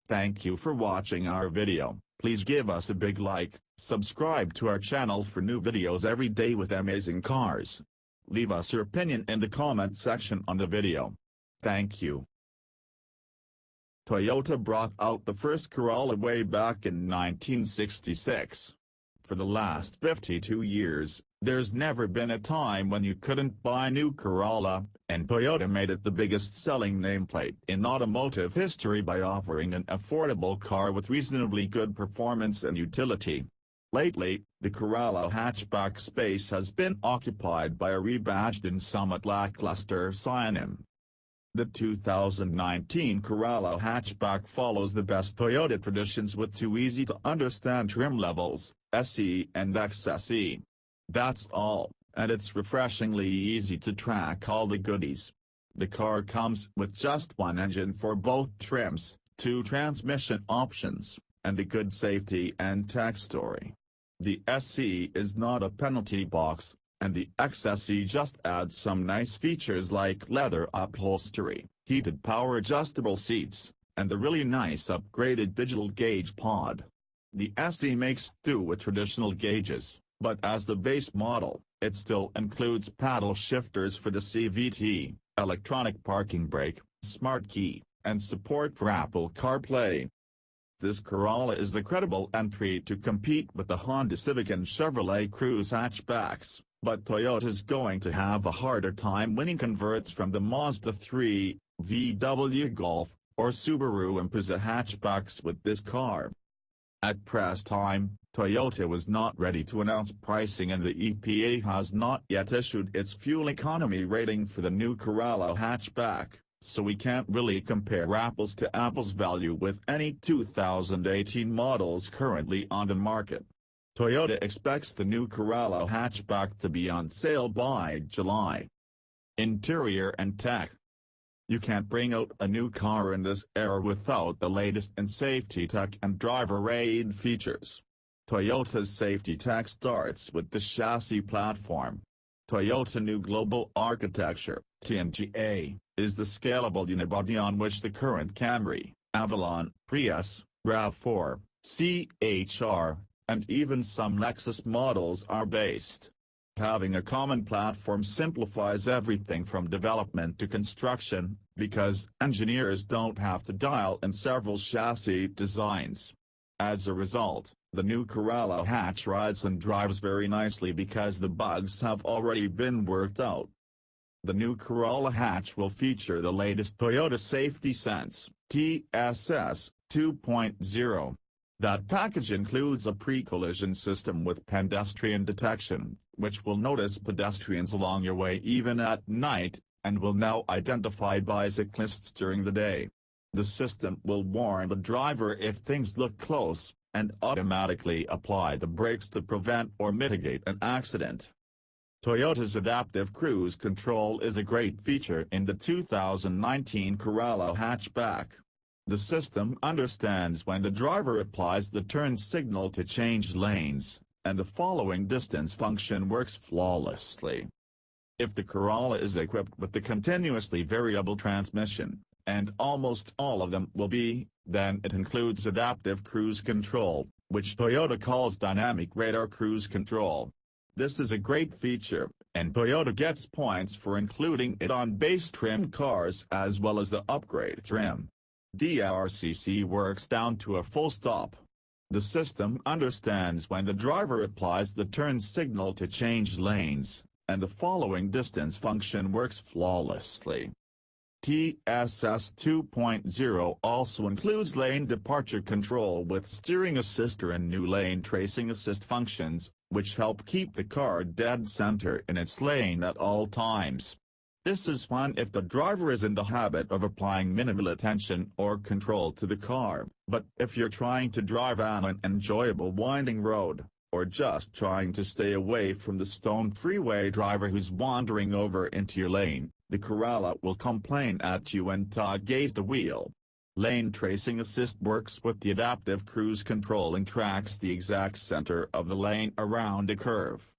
Thank you for watching our video. Please give us a big like, subscribe to our channel for new videos every day with amazing cars. Leave us your opinion in the comment section on the video. Thank you. Toyota brought out the first Corolla way back in 1966. For the last 52 years, there's never been a time when you couldn't buy a new Corolla, and Toyota made it the biggest-selling nameplate in automotive history by offering an affordable car with reasonably good performance and utility. Lately, the Corolla hatchback space has been occupied by a rebadged and somewhat lackluster Scion. The 2019 Corolla hatchback follows the best Toyota traditions with two easy-to-understand trim levels, SE and XSE. That's all, and it's refreshingly easy to track all the goodies. The car comes with just one engine for both trims, two transmission options, and a good safety and tech story. The SE is not a penalty box, and the XSE just adds some nice features like leather upholstery, heated power-adjustable seats, and a really nice upgraded digital gauge pod. The SE makes do with traditional gauges, but as the base model, it still includes paddle shifters for the CVT, electronic parking brake, smart key, and support for Apple CarPlay. This Corolla is the credible entry to compete with the Honda Civic and Chevrolet Cruze hatchbacks, but Toyota's going to have a harder time winning converts from the Mazda 3, VW Golf, or Subaru Impreza hatchbacks with this car. At press time, Toyota was not ready to announce pricing, and the EPA has not yet issued its fuel economy rating for the new Corolla hatchback, so we can't really compare apples to apples value with any 2018 models currently on the market. Toyota expects the new Corolla hatchback to be on sale by July. Interior and tech. You can't bring out a new car in this era without the latest in safety tech and driver aid features. Toyota's safety tech starts with the chassis platform. Toyota New Global Architecture, TNGA, is the scalable unibody on which the current Camry, Avalon, Prius, RAV4, CHR, and even some Lexus models are based. Having a common platform simplifies everything from development to construction, because engineers don't have to dial in several chassis designs. As a result, the new Corolla hatch rides and drives very nicely because the bugs have already been worked out. The new Corolla hatch will feature the latest Toyota Safety Sense, TSS 2.0. That package includes a pre-collision system with pedestrian detection, which will notice pedestrians along your way even at night, and will now identify bicyclists during the day. The system will warn the driver if things look close, and automatically apply the brakes to prevent or mitigate an accident. Toyota's adaptive cruise control is a great feature in the 2019 Corolla hatchback. The system understands when the driver applies the turn signal to change lanes, and the following distance function works flawlessly. If the Corolla is equipped with the continuously variable transmission, and almost all of them will be, then it includes adaptive cruise control, which Toyota calls dynamic radar cruise control. This is a great feature, and Toyota gets points for including it on base trim cars as well as the upgrade trim. DRCC works down to a full stop. The system understands when the driver applies the turn signal to change lanes, and the following distance function works flawlessly. TSS 2.0 also includes lane departure control with steering assist and new lane tracing assist functions, which help keep the car dead center in its lane at all times. This is fun if the driver is in the habit of applying minimal attention or control to the car, but if you're trying to drive on an enjoyable winding road, or just trying to stay away from the stone freeway driver who's wandering over into your lane, the Corolla will complain at you and tug-gate the wheel. Lane tracing assist works with the adaptive cruise control and tracks the exact center of the lane around a curve.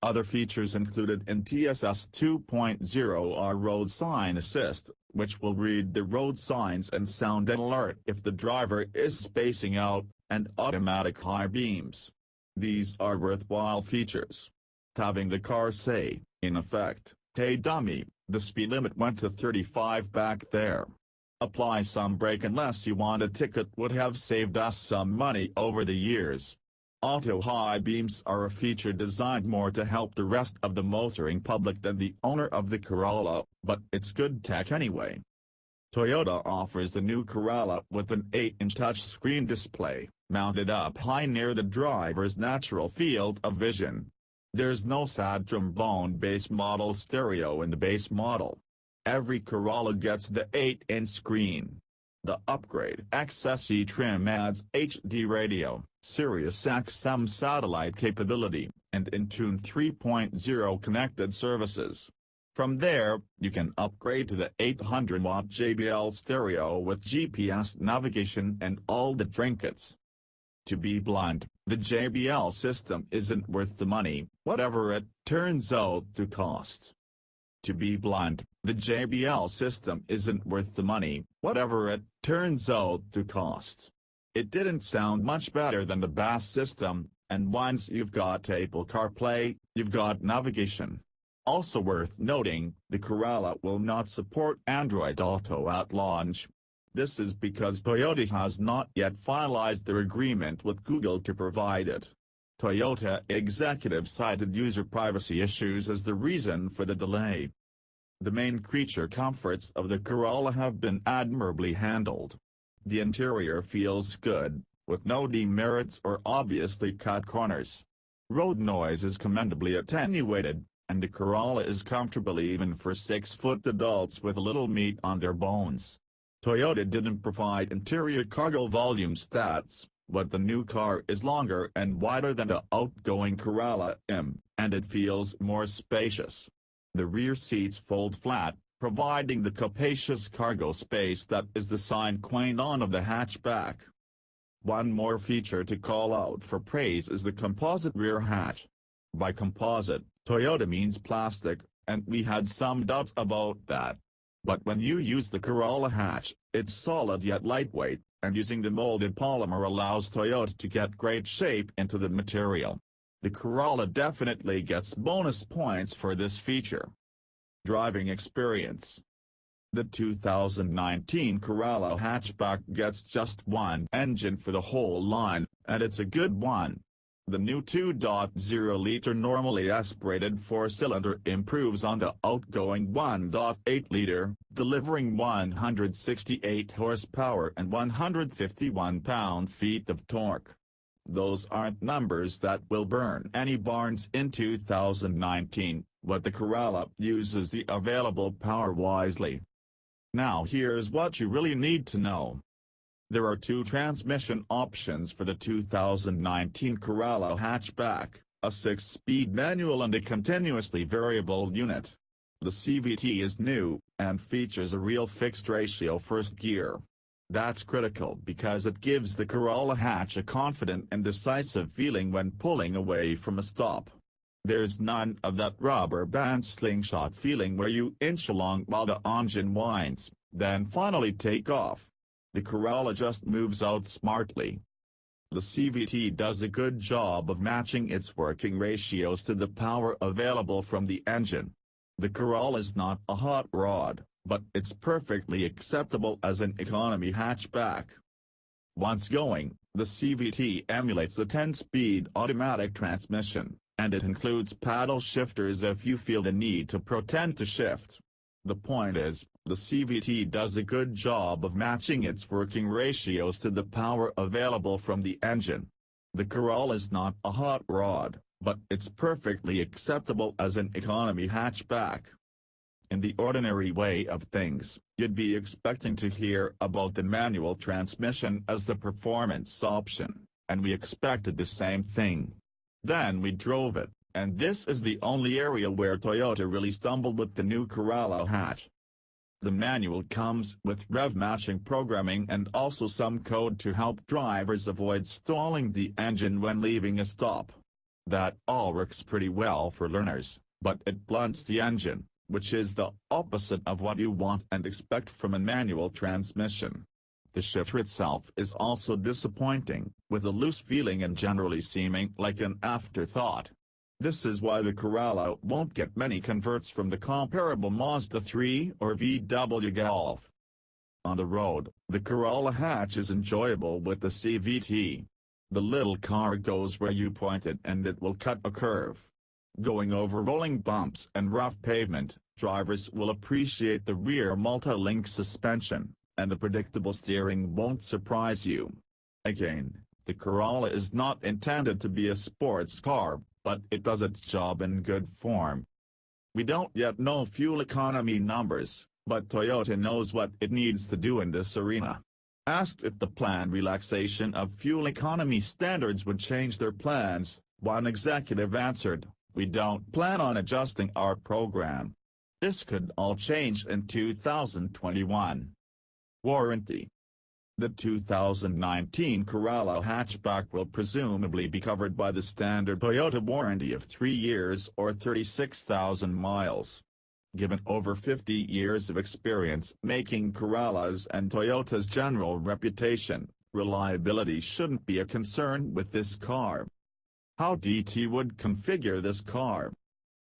Other features included in TSS 2.0 are road sign assist, which will read the road signs and sound an alert if the driver is spacing out, and automatic high beams. These are worthwhile features. Having the car say, in effect, "Hey dummy, the speed limit went to 35 back there. Apply some brake unless you want a ticket" would have saved us some money over the years. Auto high beams are a feature designed more to help the rest of the motoring public than the owner of the Corolla, but it's good tech anyway. Toyota offers the new Corolla with an 8-inch touchscreen display, mounted up high near the driver's natural field of vision. There's no sad trombone base model stereo in the base model. Every Corolla gets the 8-inch screen. The upgrade XSE trim adds HD radio, Sirius XM satellite capability, and Intune 3.0 connected services. From there, you can upgrade to the 800-watt JBL stereo with GPS navigation and all the trinkets. To be blunt, the JBL system isn't worth the money, whatever it turns out to cost. To be blunt, the JBL system isn't worth the money, whatever it turns out to cost. It didn't sound much better than the Bass system, and once you've got Apple CarPlay, you've got navigation. Also worth noting, the Corolla will not support Android Auto at launch. This is because Toyota has not yet finalized their agreement with Google to provide it. Toyota executives cited user privacy issues as the reason for the delay. The main creature comforts of the Corolla have been admirably handled. The interior feels good, with no demerits or obviously cut corners. Road noise is commendably attenuated, and the Corolla is comfortable even for 6-foot adults with little meat on their bones. Toyota didn't provide interior cargo volume stats, but the new car is longer and wider than the outgoing Corolla M, and it feels more spacious. The rear seats fold flat, providing the capacious cargo space that is the sine qua non of the hatchback. One more feature to call out for praise is the composite rear hatch. By composite, Toyota means plastic, and we had some doubts about that. But when you use the Corolla hatch, it's solid yet lightweight, and using the molded polymer allows Toyota to get great shape into the material. The Corolla definitely gets bonus points for this feature. Driving experience. The 2019 Corolla Hatchback gets just one engine for the whole line, and it's a good one. The new 2.0-liter normally aspirated 4-cylinder improves on the outgoing 1.8-liter, delivering 168 horsepower and 151 pound-feet of torque. Those aren't numbers that will burn any barns in 2019, but the Corolla uses the available power wisely. Now here's what you really need to know. There are two transmission options for the 2019 Corolla Hatchback, a 6-speed manual and a continuously variable unit. The CVT is new, and features a real fixed-ratio first gear. That's critical because it gives the Corolla hatch a confident and decisive feeling when pulling away from a stop. There's none of that rubber band slingshot feeling where you inch along while the engine whines, then finally take off. The Corolla just moves out smartly. The CVT does a good job of matching its working ratios to the power available from the engine. The Corolla is not a hot rod, but it's perfectly acceptable as an economy hatchback. Once going, the CVT emulates a 10-speed automatic transmission, and it includes paddle shifters if you feel the need to pretend to shift. The point is, the CVT does a good job of matching its working ratios to the power available from the engine. The Corolla is not a hot rod, but it's perfectly acceptable as an economy hatchback. In the ordinary way of things, you'd be expecting to hear about the manual transmission as the performance option, and we expected the same thing. Then we drove it, and this is the only area where Toyota really stumbled with the new Corolla hatch. The manual comes with rev-matching programming and also some code to help drivers avoid stalling the engine when leaving a stop. That all works pretty well for learners, but it blunts the engine, which is the opposite of what you want and expect from a manual transmission. The shifter itself is also disappointing, with a loose feeling and generally seeming like an afterthought. This is why the Corolla won't get many converts from the comparable Mazda 3 or VW Golf. On the road, the Corolla hatch is enjoyable with the CVT. The little car goes where you point it and it will cut a curve. Going over rolling bumps and rough pavement, drivers will appreciate the rear multi-link suspension, and the predictable steering won't surprise you. Again, the Corolla is not intended to be a sports car, but it does its job in good form. We don't yet know fuel economy numbers, but Toyota knows what it needs to do in this arena. Asked if the planned relaxation of fuel economy standards would change their plans, one executive answered, "We don't plan on adjusting our program. This could all change in 2021. Warranty. The 2019 Corolla Hatchback will presumably be covered by the standard Toyota warranty of 3 years or 36,000 miles. Given over 50 years of experience making Corollas and Toyota's general reputation, reliability shouldn't be a concern with this car. How DT would configure this car?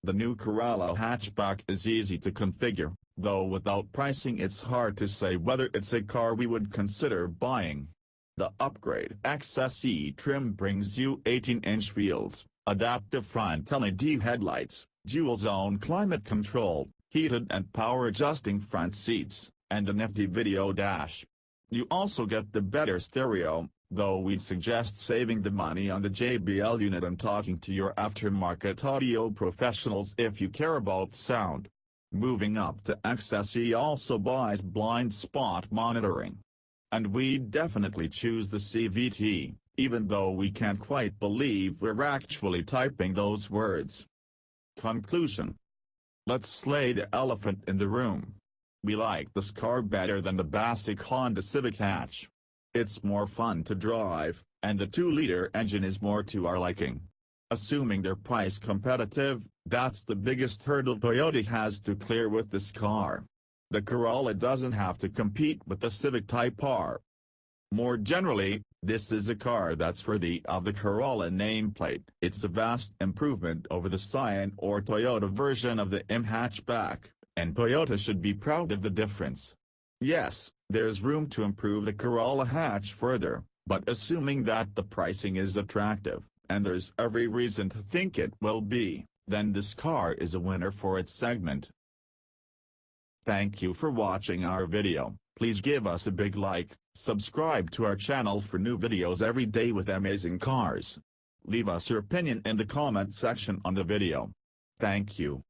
The new Corolla Hatchback is easy to configure, though without pricing it's hard to say whether it's a car we would consider buying. The upgrade XSE trim brings you 18-inch wheels, adaptive front LED headlights, dual-zone climate control, heated and power-adjusting front seats, and a nifty video dash. You also get the better stereo, though we'd suggest saving the money on the JBL unit and talking to your aftermarket audio professionals if you care about sound. Moving up to XSE also buys blind spot monitoring. And we'd definitely choose the CVT, even though we can't quite believe we're actually typing those words. Conclusion. Let's slay the elephant in the room. We like this car better than the basic Honda Civic hatch. It's more fun to drive, and the 2-liter engine is more to our liking. Assuming they're price competitive, that's the biggest hurdle Toyota has to clear with this car. The Corolla doesn't have to compete with the Civic Type R. More generally, this is a car that's worthy of the Corolla nameplate. It's a vast improvement over the Scion or Toyota version of the hatchback, and Toyota should be proud of the difference. Yes, there's room to improve the Corolla hatch further, but assuming that the pricing is attractive, and there's every reason to think it will be, then this car is a winner for its segment. Thank you for watching our video. Please give us a big like, subscribe to our channel for new videos every day with amazing cars. Leave us your opinion in the comment section on the video. Thank you.